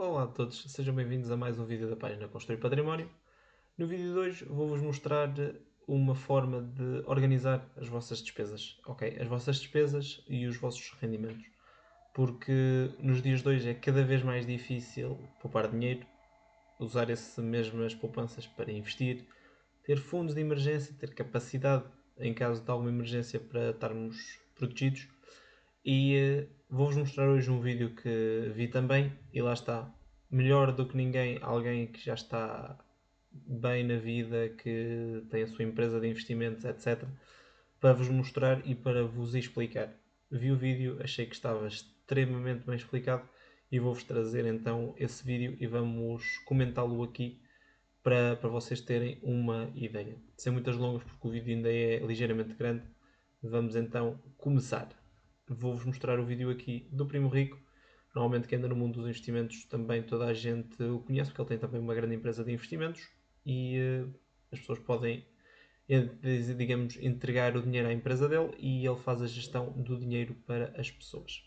Olá a todos, sejam bem-vindos a mais um vídeo da página Construir Património. No vídeo de hoje vou-vos mostrar uma forma de organizar as vossas despesas, ok? As vossas despesas e os vossos rendimentos. Porque nos dias de hoje é cada vez mais difícil poupar dinheiro, usar essas mesmas poupanças para investir, ter fundos de emergência, ter capacidade em caso de alguma emergência para estarmos protegidos. E vou-vos mostrar hoje um vídeo que vi também e lá está, melhor do que ninguém, alguém que já está bem na vida, que tem a sua empresa de investimentos, etc, para vos mostrar e para vos explicar. Vi o vídeo, achei que estava extremamente bem explicado e vou-vos trazer então esse vídeo e vamos comentá-lo aqui para vocês terem uma ideia. Sem muitas longas, porque o vídeo ainda é ligeiramente grande, vamos então começar. Vou-vos mostrar o vídeo aqui do Primo Rico. Normalmente quem anda no mundo dos investimentos também toda a gente o conhece, porque ele tem também uma grande empresa de investimentos e as pessoas podem, digamos, entregar o dinheiro à empresa dele e ele faz a gestão do dinheiro para as pessoas.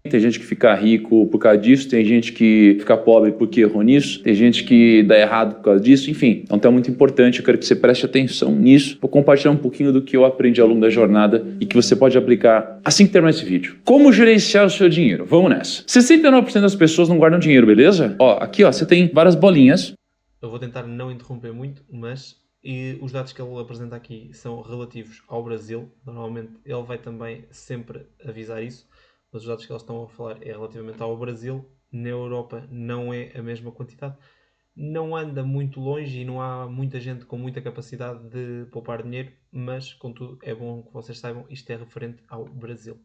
Tem gente que fica rico por causa disso, tem gente que fica pobre porque errou nisso, tem gente que dá errado por causa disso, enfim. Então é muito importante, eu quero que você preste atenção nisso. Vou compartilhar um pouquinho do que eu aprendi ao longo da jornada e que você pode aplicar assim que terminar esse vídeo. Como gerenciar o seu dinheiro? Vamos nessa. 69% das pessoas não guardam dinheiro, beleza? Aqui você tem várias bolinhas. Eu vou tentar não interromper muito, mas os dados que ele apresenta aqui são relativos ao Brasil. Normalmente ele vai também sempre avisar isso. Mas os dados que eles estão a falar é relativamente ao Brasil. Na Europa não é a mesma quantidade. Não anda muito longe e não há muita gente com muita capacidade de poupar dinheiro. Mas, contudo, é bom que vocês saibam, isto é referente ao Brasil.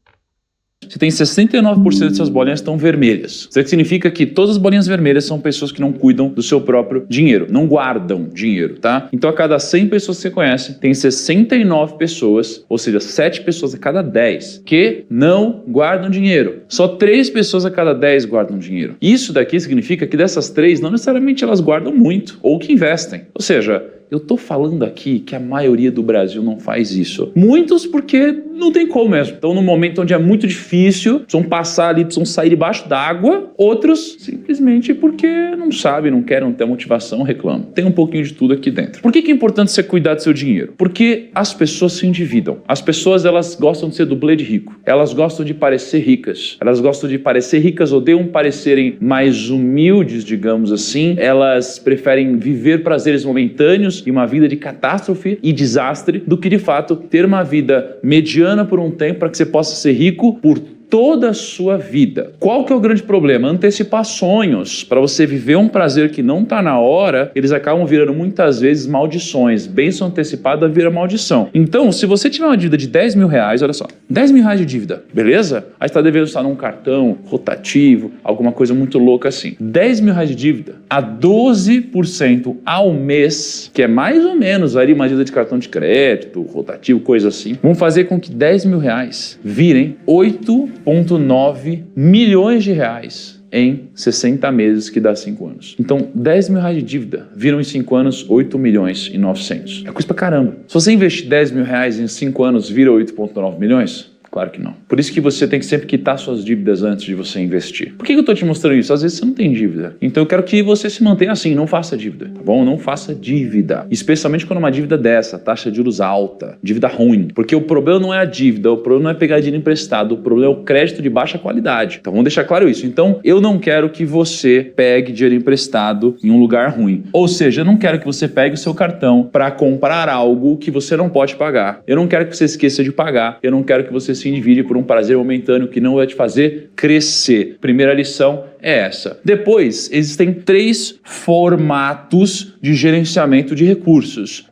Você tem 69% dessas bolinhas estão vermelhas. Isso significa que todas as bolinhas vermelhas são pessoas que não cuidam do seu próprio dinheiro, não guardam dinheiro, tá? Então a cada 100 pessoas que você conhece, tem 69 pessoas, ou seja, 7 pessoas a cada 10, que não guardam dinheiro. Só 3 pessoas a cada 10 guardam dinheiro. Isso daqui significa que dessas 3, não necessariamente elas guardam muito, ou que investem. Ou seja, eu tô falando aqui que a maioria do Brasil não faz isso. Muitos porque não tem como mesmo. Então, no momento onde é muito difícil, precisam passar ali, precisam sair debaixo d'água. Outros, simplesmente porque não sabem, não querem, não ter motivação, reclamam. Tem um pouquinho de tudo aqui dentro. Por que é importante você cuidar do seu dinheiro? Porque as pessoas se endividam. As pessoas, elas gostam de ser dublê de rico. Elas gostam de parecer ricas. Elas gostam de parecer ricas, odeiam parecerem mais humildes, digamos assim. Elas preferem viver prazeres momentâneos e uma vida de catástrofe e desastre do que, de fato, ter uma vida mediana por um tempo para que você possa ser rico por toda a sua vida. Qual que é o grande problema? Antecipar sonhos. Para você viver um prazer que não está na hora, eles acabam virando muitas vezes maldições. Bênção antecipada vira maldição. Então, se você tiver uma dívida de 10 mil reais, olha só, 10 mil reais de dívida, beleza? Aí você está devendo estar num cartão rotativo, alguma coisa muito louca assim. 10 mil reais de dívida a 12% ao mês, que é mais ou menos ali uma dívida de cartão de crédito, rotativo, coisa assim, vão fazer com que 10 mil reais virem 8,9 milhões de reais em 60 meses, que dá 5 anos. Então, 10 mil reais de dívida viram em 5 anos 8 milhões e 900. É coisa pra caramba. Se você investir 10 mil reais em 5 anos, vira 8,9 milhões? Claro que não. Por isso que você tem que sempre quitar suas dívidas antes de você investir. Por que eu estou te mostrando isso? Às vezes você não tem dívida. Então eu quero que você se mantenha assim, não faça dívida, tá bom? Não faça dívida. Especialmente quando é uma dívida dessa, taxa de juros alta, dívida ruim. Porque o problema não é a dívida, o problema não é pegar dinheiro emprestado, o problema é o crédito de baixa qualidade. Então vamos deixar claro isso. Então eu não quero que você pegue dinheiro emprestado em um lugar ruim. Ou seja, eu não quero que você pegue o seu cartão para comprar algo que você não pode pagar. Eu não quero que você esqueça de pagar. Eu não quero que você se endivide por um prazer momentâneo que não vai te fazer crescer. Primeira lição é essa. Depois, existem 3 formatos de gerenciamento de recursos.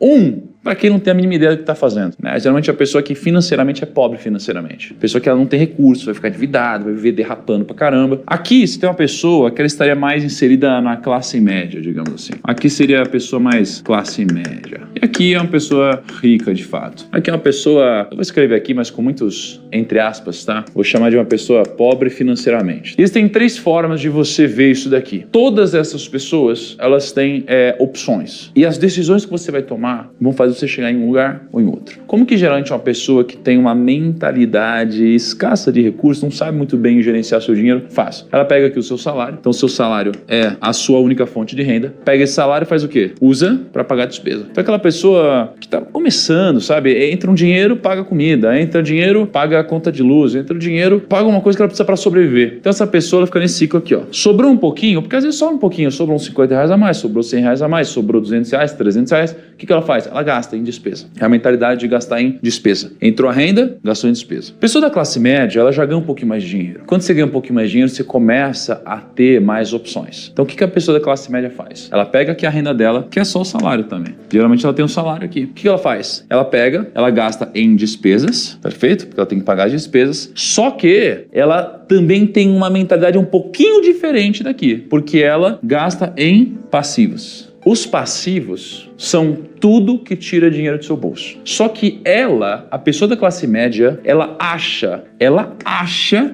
Para quem não tem a mínima ideia do que está fazendo, né? Geralmente a pessoa que financeiramente é pobre financeiramente. A pessoa que ela não tem recursos, vai ficar endividada, vai viver derrapando pra caramba. Aqui, se tem uma pessoa que ela estaria mais inserida na classe média, digamos assim. Aqui seria a pessoa mais classe média. E E aqui é uma pessoa rica, de fato. Aqui é uma pessoa, eu vou escrever aqui, mas com muitos entre aspas, tá? Vou chamar de uma pessoa pobre financeiramente. Existem 3 formas de você ver isso daqui. Todas essas pessoas, elas têm opções. E as decisões que você vai tomar vão fazer você chegar em um lugar ou em outro. Como que geralmente uma pessoa que tem uma mentalidade escassa de recursos, não sabe muito bem gerenciar seu dinheiro, faz? Ela pega aqui o seu salário. Então, o seu salário é a sua única fonte de renda. Pega esse salário e faz o quê? Usa para pagar despesa. Então, aquela pessoa que tá começando, sabe? Entra um dinheiro, paga comida. Entra dinheiro, paga a conta de luz. Entra o dinheiro, paga uma coisa que ela precisa para sobreviver. Então, essa pessoa ela fica nesse ciclo aqui, ó. Sobrou um pouquinho, porque às vezes só um pouquinho. Sobrou uns R$50 a mais, sobrou R$100 a mais, sobrou R$200, R$300. O que ela faz? Ela gasta em despesa. É a mentalidade de gastar em despesa. Entrou a renda, gastou em despesa. Pessoa da classe média, ela já ganha um pouquinho mais de dinheiro. Quando você ganha um pouquinho mais de dinheiro, você começa a ter mais opções. Então, o que a pessoa da classe média faz? Ela pega aqui a renda dela, que é só o salário também. Geralmente, ela tem um salário aqui. O que ela faz? Ela pega, ela gasta em despesas, perfeito? Porque ela tem que pagar as despesas. Só que ela também tem uma mentalidade um pouquinho diferente daqui, porque ela gasta em passivos. Os passivos são tudo que tira dinheiro do seu bolso. Só que ela, a pessoa da classe média, ela acha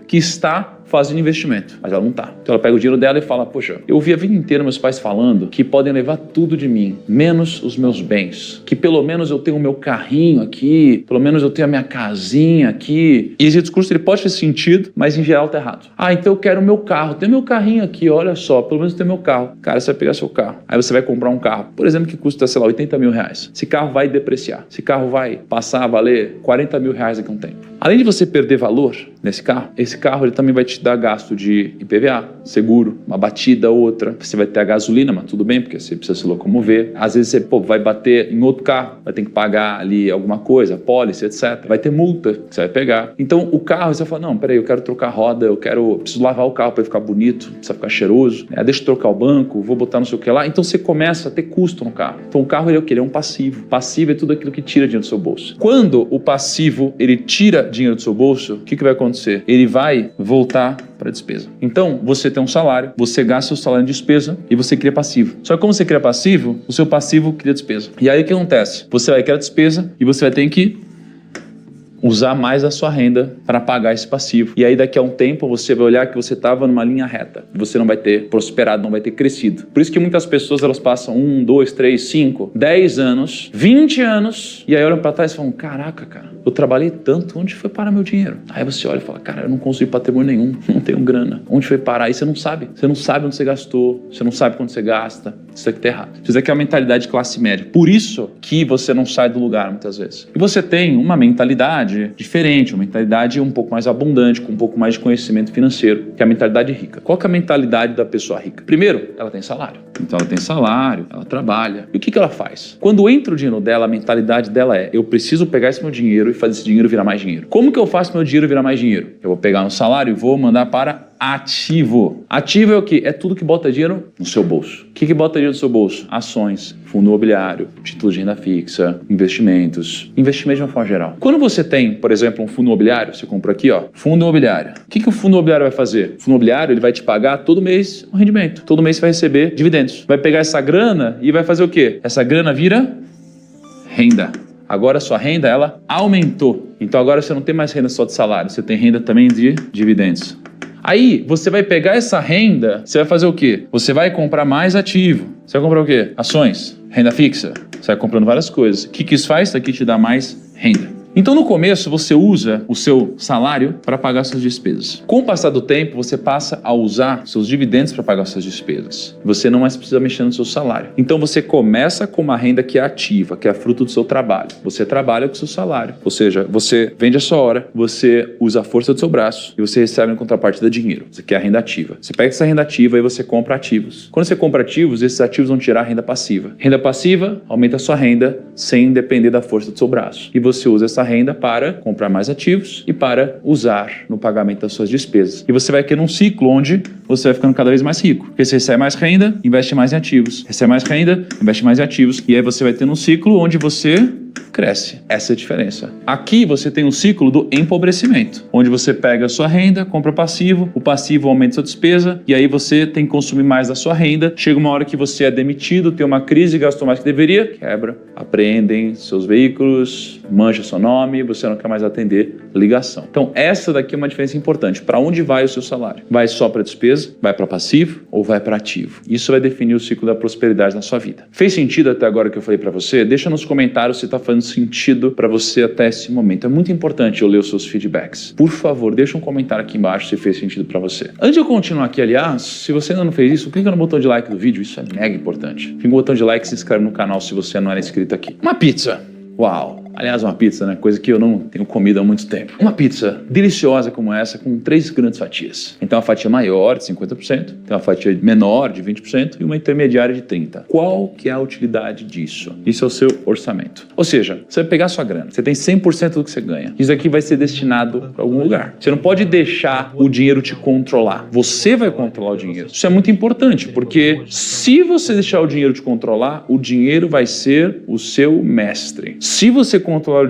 que está fazendo investimento, mas ela não tá. Então ela pega o dinheiro dela e fala, poxa, eu ouvi a vida inteira meus pais falando que podem levar tudo de mim, menos os meus bens, que pelo menos eu tenho o meu carrinho aqui, pelo menos eu tenho a minha casinha aqui. E esse discurso ele pode ter sentido, mas em geral tá errado. Ah, então eu quero o meu carro, tem meu carrinho aqui, olha só, pelo menos tem meu carro. Cara, você vai pegar seu carro, aí você vai comprar um carro, por exemplo, que custa, sei lá, R$80 mil. Esse carro vai depreciar, esse carro vai passar a valer R$40 mil daqui a um tempo. Além de você perder valor nesse carro, esse carro ele também vai te dar gasto de IPVA, seguro, uma batida, outra. Você vai ter a gasolina, mas tudo bem, porque você precisa se locomover. Às vezes você vai bater em outro carro, vai ter que pagar ali alguma coisa, pólice, etc. Vai ter multa que você vai pegar. Então o carro, você vai falar, não, peraí, eu quero trocar a roda, eu preciso lavar o carro para ficar bonito, precisa ficar cheiroso, deixa eu trocar o banco, vou botar não sei o que lá. Então você começa a ter custo no carro. Então o carro ele é o quê? Ele é um passivo. Passivo é tudo aquilo que tira dinheiro do seu bolso. Quando o passivo ele tira dinheiro do seu bolso, o que vai acontecer? Ele vai voltar para despesa. Então, você tem um salário, você gasta o salário em despesa e você cria passivo. Só que como você cria passivo, o seu passivo cria despesa. E aí o que acontece? Você vai criar despesa e você vai ter que usar mais a sua renda para pagar esse passivo. E aí daqui a um tempo você vai olhar que você estava numa linha reta. Você não vai ter prosperado, não vai ter crescido. Por isso que muitas pessoas elas passam 1, 2, 3, 5, 10 anos, 20 anos e aí olham para trás e falam, caraca, cara, eu trabalhei tanto, onde foi parar meu dinheiro? Aí você olha e fala, cara, eu não construí patrimônio nenhum, não tenho grana. Onde foi parar? Aí você não sabe. Você não sabe onde você gastou, você não sabe quando você gasta. Isso aqui tá errado. Isso aqui é a mentalidade de classe média. Por isso que você não sai do lugar muitas vezes. E você tem uma mentalidade diferente, uma mentalidade um pouco mais abundante, com um pouco mais de conhecimento financeiro, que é a mentalidade rica. Qual que é a mentalidade da pessoa rica? Primeiro, ela tem salário. Então ela tem salário, ela trabalha. E o que ela faz? Quando entra o dinheiro dela, a mentalidade dela é, eu preciso pegar esse meu dinheiro e fazer esse dinheiro virar mais dinheiro. Como que eu faço meu dinheiro virar mais dinheiro? Eu vou pegar no salário e vou mandar para ativo. Ativo é o quê? É tudo que bota dinheiro no seu bolso. O que bota dinheiro no seu bolso? Ações, fundo imobiliário, títulos de renda fixa, investimentos de uma forma geral. Quando você tem, por exemplo, um fundo imobiliário, você compra aqui, ó, fundo imobiliário. O que o fundo imobiliário vai fazer? O fundo imobiliário ele vai te pagar todo mês um rendimento. Todo mês você vai receber dividendos. Vai pegar essa grana e vai fazer o quê? Essa grana vira renda. Agora a sua renda, ela aumentou. Então agora você não tem mais renda só de salário, você tem renda também de dividendos. Aí, você vai pegar essa renda, você vai fazer o quê? Você vai comprar mais ativo. Você vai comprar o quê? Ações, renda fixa. Você vai comprando várias coisas. O que isso faz? Isso aqui te dá mais renda. Então, no começo, você usa o seu salário para pagar suas despesas. Com o passar do tempo, você passa a usar seus dividendos para pagar suas despesas. Você não mais precisa mexer no seu salário. Então, você começa com uma renda que é ativa, que é fruto do seu trabalho. Você trabalha com o seu salário. Ou seja, você vende a sua hora, você usa a força do seu braço e você recebe em contrapartida dinheiro. Isso aqui é a renda ativa. Você pega essa renda ativa e você compra ativos. Quando você compra ativos, esses ativos vão tirar renda passiva. Renda passiva aumenta a sua renda sem depender da força do seu braço. E você usa essa renda para comprar mais ativos e para usar no pagamento das suas despesas. E você vai criar um ciclo onde você vai ficando cada vez mais rico. Porque você recebe mais renda, investe mais em ativos. Recebe mais renda, investe mais em ativos. E aí você vai tendo um ciclo onde você cresce. Essa é a diferença. Aqui você tem um ciclo do empobrecimento, onde você pega a sua renda, compra passivo, o passivo aumenta a sua despesa, e aí você tem que consumir mais da sua renda. Chega uma hora que você é demitido, tem uma crise, gastou mais que deveria, quebra, apreendem seus veículos, mancha seu nome, você não quer mais atender ligação. Então essa daqui é uma diferença importante. Para onde vai o seu salário? Vai só para despesa? Vai para passivo? Ou vai para ativo? Isso vai definir o ciclo da prosperidade na sua vida. Fez sentido até agora o que eu falei para você? Deixa nos comentários se está fazendo sentido para você até esse momento. É muito importante eu ler os seus feedbacks. Por favor, deixa um comentário aqui embaixo se fez sentido para você. Antes de eu continuar aqui, aliás, se você ainda não fez isso, clica no botão de like do vídeo, isso é mega importante. Clica no botão de like e se inscreve no canal se você não era inscrito aqui. Uma pizza. Uau! Aliás, uma pizza, né? Coisa que eu não tenho comido há muito tempo. Uma pizza deliciosa como essa, com 3 grandes fatias. Então, uma fatia maior de 50%, tem uma fatia menor de 20% e uma intermediária de 30%. Qual que é a utilidade disso? Isso é o seu orçamento. Ou seja, você vai pegar a sua grana, você tem 100% do que você ganha. Isso aqui vai ser destinado para algum lugar. Você não pode deixar o dinheiro te controlar. Você vai controlar o dinheiro. Isso é muito importante, porque se você deixar o dinheiro te controlar, o dinheiro vai ser o seu mestre. Se você controlar o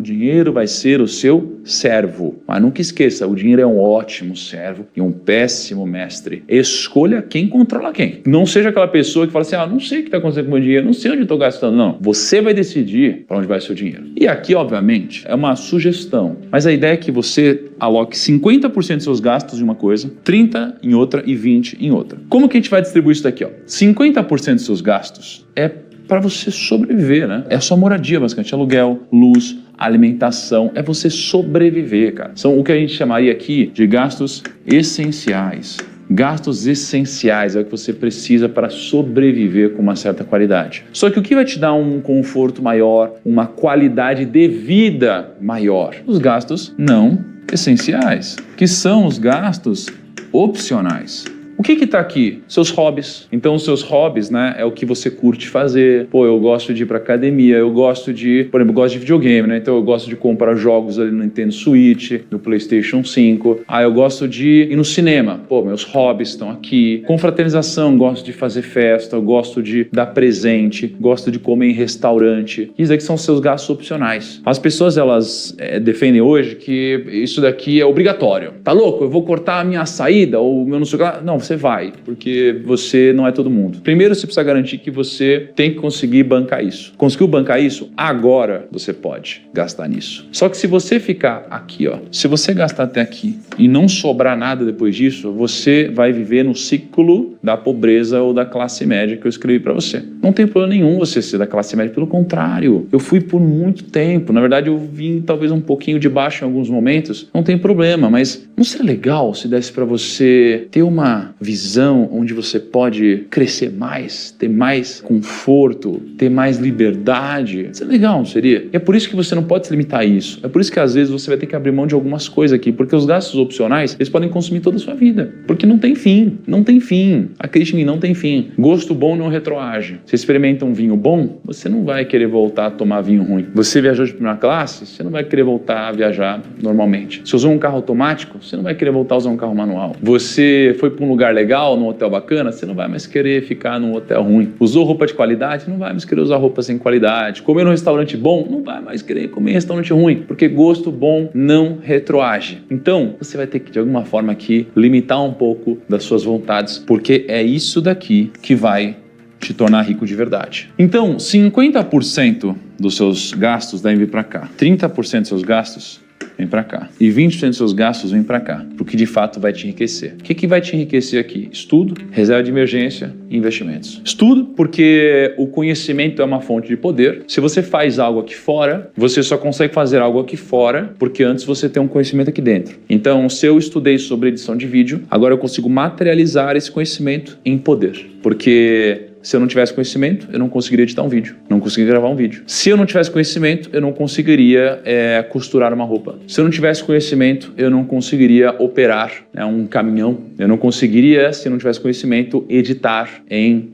dinheiro vai ser o seu servo. Mas nunca esqueça, o dinheiro é um ótimo servo e um péssimo mestre. Escolha quem controla quem. Não seja aquela pessoa que fala assim, não sei o que está acontecendo com o meu dinheiro, não sei onde eu estou gastando. Não, você vai decidir para onde vai o seu dinheiro. E aqui, obviamente, é uma sugestão, mas a ideia é que você aloque 50% dos seus gastos em uma coisa, 30% em outra e 20% em outra. Como que a gente vai distribuir isso daqui? 50% dos seus gastos é para você sobreviver, né? É a sua moradia, basicamente, aluguel, luz, alimentação, é você sobreviver, cara. São o que a gente chamaria aqui de gastos essenciais. Gastos essenciais é o que você precisa para sobreviver com uma certa qualidade. Só que o que vai te dar um conforto maior, uma qualidade de vida maior? Os gastos não essenciais, que são os gastos opcionais. O que está aqui? Seus hobbies. Então, os seus hobbies, né, é o que você curte fazer. Pô, eu gosto de ir pra academia, eu gosto de, por exemplo, eu gosto de videogame, né? Então, eu gosto de comprar jogos ali no Nintendo Switch, no PlayStation 5. Eu gosto de ir no cinema. Pô, meus hobbies estão aqui. Confraternização, gosto de fazer festa, eu gosto de dar presente, gosto de comer em restaurante. Isso daqui são seus gastos opcionais. As pessoas, elas defendem hoje que isso daqui é obrigatório. Tá louco? Eu vou cortar a minha saída ou o meu não sei o que lá. Não, você vai, porque você não é todo mundo. Primeiro, você precisa garantir que você tem que conseguir bancar isso. Conseguiu bancar isso? Agora você pode gastar nisso. Só que se você ficar aqui, se você gastar até aqui e não sobrar nada depois disso, você vai viver no ciclo da pobreza ou da classe média que eu escrevi para você. Não tem problema nenhum você ser da classe média, pelo contrário. Eu fui por muito tempo. Na verdade, eu vim talvez um pouquinho de baixo em alguns momentos. Não tem problema, mas não seria legal se desse para você ter uma visão onde você pode crescer mais, ter mais conforto, ter mais liberdade? Isso é legal, não seria? E é por isso que você não pode se limitar a isso. É por isso que às vezes você vai ter que abrir mão de algumas coisas aqui, porque os gastos opcionais, eles podem consumir toda a sua vida, porque não tem fim, não tem fim. Acredite em mim, não tem fim. Gosto bom não retroage. Você experimenta um vinho bom, você não vai querer voltar a tomar vinho ruim. Você viajou de primeira classe, você não vai querer voltar a viajar normalmente. Você usou um carro automático, você não vai querer voltar a usar um carro manual. Você foi para um lugar legal, num hotel bacana, você não vai mais querer ficar num hotel ruim. Usou roupa de qualidade, não vai mais querer usar roupa sem qualidade. Comer num restaurante bom, não vai mais querer comer em restaurante ruim, porque gosto bom não retroage. Então, você vai ter que, de alguma forma aqui, limitar um pouco das suas vontades, porque é isso daqui que vai te tornar rico de verdade. Então, 50% dos seus gastos devem vir para cá. 30% dos seus gastos vem para cá. E 20% dos seus gastos vem para cá, porque de fato vai te enriquecer. O que vai te enriquecer aqui? Estudo, reserva de emergência e investimentos. Estudo, porque o conhecimento é uma fonte de poder. Se você faz algo aqui fora, você só consegue fazer algo aqui fora porque antes você tem um conhecimento aqui dentro. Então, se eu estudei sobre edição de vídeo, agora eu consigo materializar esse conhecimento em poder. Porque se eu não tivesse conhecimento, eu não conseguiria editar um vídeo, não conseguiria gravar um vídeo. Se eu não tivesse conhecimento, eu não conseguiria costurar uma roupa. Se eu não tivesse conhecimento, eu não conseguiria operar um caminhão. Eu não conseguiria, se eu não tivesse conhecimento, editar em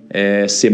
C++,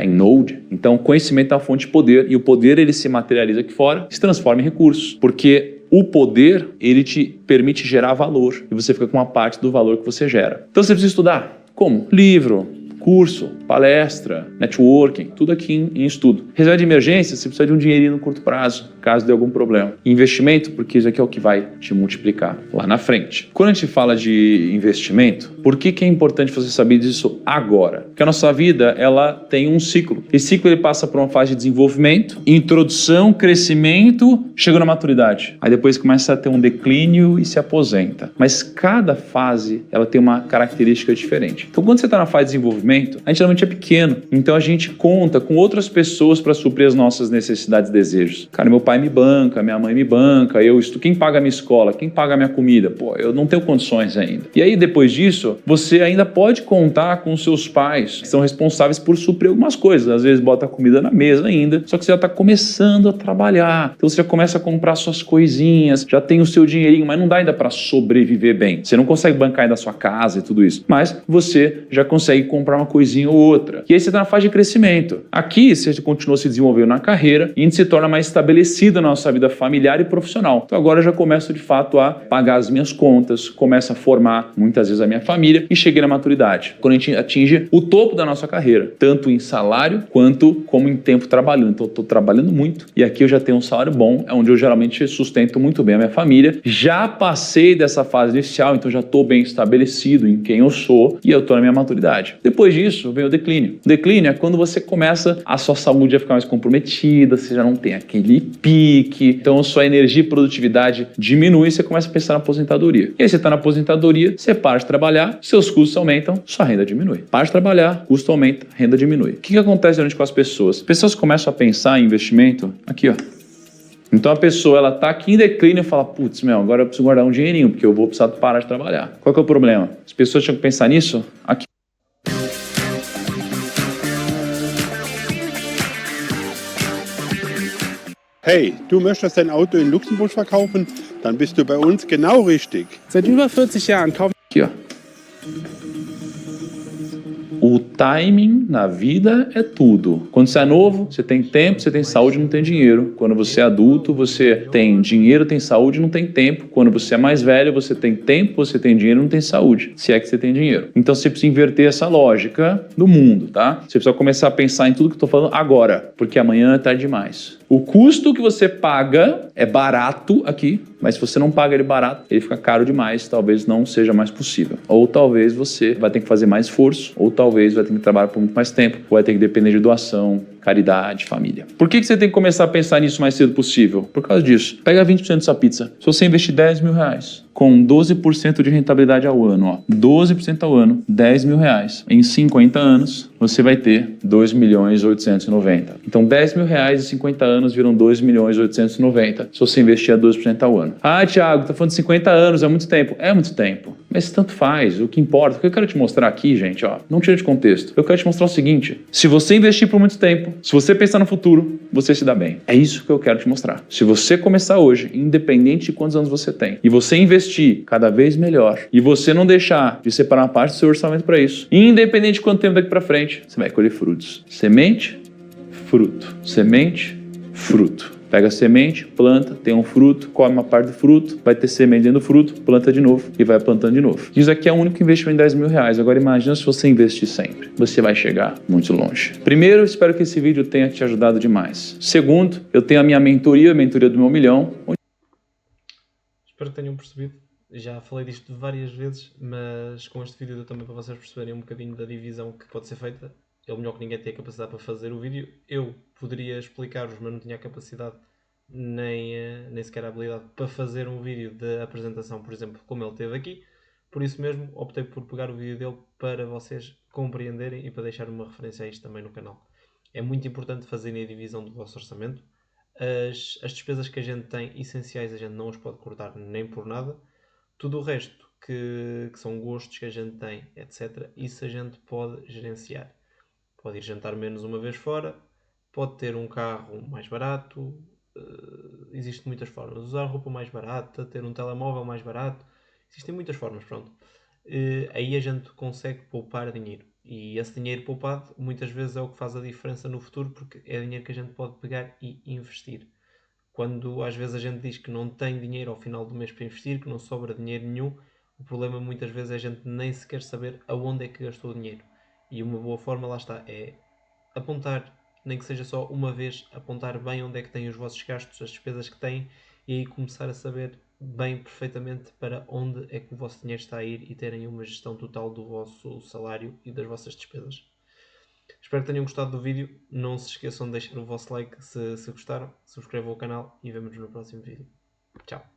em Node. Então, conhecimento é uma fonte de poder e o poder ele se materializa aqui fora, se transforma em recursos, porque o poder ele te permite gerar valor e você fica com uma parte do valor que você gera. Então, você precisa estudar. Como? Livro, curso, palestra, networking, tudo aqui em estudo. Reserva de emergência, você precisa de um dinheirinho no curto prazo, caso dê algum problema. Investimento, porque isso aqui é o que vai te multiplicar lá na frente. Quando a gente fala de investimento, por que é importante você saber disso agora? Porque a nossa vida, ela tem um ciclo. Esse ciclo ele passa por uma fase de desenvolvimento, introdução, crescimento, chega na maturidade. Aí depois começa a ter um declínio e se aposenta. Mas cada fase, ela tem uma característica diferente. Então, quando você está na fase de desenvolvimento, a gente geralmente é pequeno. Então, a gente conta com outras pessoas para suprir as nossas necessidades e desejos. Cara, meu pai me banca, minha mãe me banca, quem paga a minha escola, quem paga a minha comida? Pô, eu não tenho condições ainda. E aí, depois disso, você ainda pode contar com seus pais, que são responsáveis por suprir algumas coisas. Às vezes, bota a comida na mesa ainda, só que você já está começando a trabalhar. Então, você já começa a comprar suas coisinhas, já tem o seu dinheirinho, mas não dá ainda para sobreviver bem. Você não consegue bancar ainda a sua casa e tudo isso, mas você já consegue comprar uma coisinha ou outra. E aí você está na fase de crescimento. Aqui você continua se desenvolvendo na carreira e a gente se torna mais estabelecido na nossa vida familiar e profissional. Então agora eu já começo de fato a pagar as minhas contas, começo a formar muitas vezes a minha família e cheguei na maturidade. Quando a gente atinge o topo da nossa carreira, tanto em salário quanto como em tempo trabalhando. Então eu estou trabalhando muito e aqui eu já tenho um salário bom, é onde eu geralmente sustento muito bem a minha família. Já passei dessa fase inicial, então já estou bem estabelecido em quem eu sou e eu estou na minha maturidade. Depois disso vem o declínio. O declínio é quando você começa a sua saúde a ficar mais comprometida, você já não tem aquele pique, então a sua energia e produtividade diminui e você começa a pensar na aposentadoria. E aí você está na aposentadoria, você para de trabalhar, seus custos aumentam, sua renda diminui. Para de trabalhar, custo aumenta, renda diminui. O que acontece geralmente com as pessoas? As pessoas começam a pensar em investimento aqui, ó. Então a pessoa, ela tá aqui em declínio e fala, putz, agora eu preciso guardar um dinheirinho, porque eu vou precisar parar de trabalhar. Qual que é o problema? As pessoas tinham que pensar nisso aqui. Hey, du möchtest dein Auto in Luxemburg verkaufen? Dann bist du bei uns genau richtig. Seit über 40 Jahren kaufen Aqui, ó. O timing na vida é tudo. Quando você é novo, você tem tempo, você tem saúde, não tem dinheiro. Quando você é adulto, você tem dinheiro, tem saúde, não tem tempo. Quando você é mais velho, você tem tempo, você tem dinheiro, não tem saúde. Se é que você tem dinheiro. Então você precisa inverter essa lógica do mundo, tá? Você precisa começar a pensar em tudo que eu tô falando agora, porque amanhã é tarde demais. O custo que você paga é barato aqui, mas se você não paga ele barato, ele fica caro demais, talvez não seja mais possível. Ou talvez você vai ter que fazer mais esforço, ou talvez vai ter que trabalhar por muito mais tempo, ou vai ter que depender de doação, caridade, família. Por que você tem que começar a pensar nisso o mais cedo possível? Por causa disso. Pega 20% dessa pizza. Se você investir 10 mil reais, com 12% de rentabilidade ao ano, ó, 12% ao ano, 10 mil reais. Em 50 anos, você vai ter 2.890.000. Então, 10 mil reais em 50 anos viram 2.890.000 se você investir a 12% ao ano. Ah, Thiago, tá falando de 50 anos, é muito tempo. É muito tempo. Mas tanto faz, o que importa, o que eu quero te mostrar aqui, gente, ó, não tira de contexto. Eu quero te mostrar o seguinte, se você investir por muito tempo, se você pensar no futuro, você se dá bem. É isso que eu quero te mostrar. Se você começar hoje, independente de quantos anos você tem, e você investir cada vez melhor, e você não deixar de separar uma parte do seu orçamento para isso, independente de quanto tempo daqui para frente, você vai colher frutos. Semente, fruto. Semente, fruto. Pega a semente, planta, tem um fruto, come uma parte do fruto, vai ter semente dentro do fruto, planta de novo e vai plantando de novo. Isso aqui é o único investimento em 10 mil reais. Agora imagina se você investir sempre. Você vai chegar muito longe. Primeiro, eu espero que esse vídeo tenha te ajudado demais. Segundo, eu tenho a minha mentoria, a mentoria do 1 milhão. Espero que tenham percebido. Já falei disto várias vezes, mas com este vídeo deu também para vocês perceberem um bocadinho da divisão que pode ser feita. É o melhor que ninguém tem a capacidade para fazer o vídeo. Eu poderia explicar-vos, mas não tinha a capacidade nem sequer a habilidade para fazer um vídeo de apresentação, por exemplo, como ele teve aqui. Por isso mesmo, optei por pegar o vídeo dele para vocês compreenderem e para deixar uma referência a isto também no canal. É muito importante fazerem a divisão do vosso orçamento. As despesas que a gente tem, essenciais, a gente não os pode cortar nem por nada. Tudo o resto, que são gostos que a gente tem, etc., isso a gente pode gerenciar. Pode ir jantar menos uma vez fora, pode ter um carro mais barato, existem muitas formas. Usar roupa mais barata, ter um telemóvel mais barato, existem muitas formas, pronto. Aí a gente consegue poupar dinheiro. E esse dinheiro poupado muitas vezes é o que faz a diferença no futuro, porque é dinheiro que a gente pode pegar e investir. Quando às vezes a gente diz que não tem dinheiro ao final do mês para investir, que não sobra dinheiro nenhum, o problema muitas vezes é a gente nem sequer saber aonde é que gastou o dinheiro. E uma boa forma, lá está, é apontar, nem que seja só uma vez, apontar bem onde é que têm os vossos gastos, as despesas que têm, e aí começar a saber bem perfeitamente para onde é que o vosso dinheiro está a ir e terem uma gestão total do vosso salário e das vossas despesas. Espero que tenham gostado do vídeo. Não se esqueçam de deixar o vosso like se gostaram, subscrevam o canal e vemo-nos no próximo vídeo. Tchau!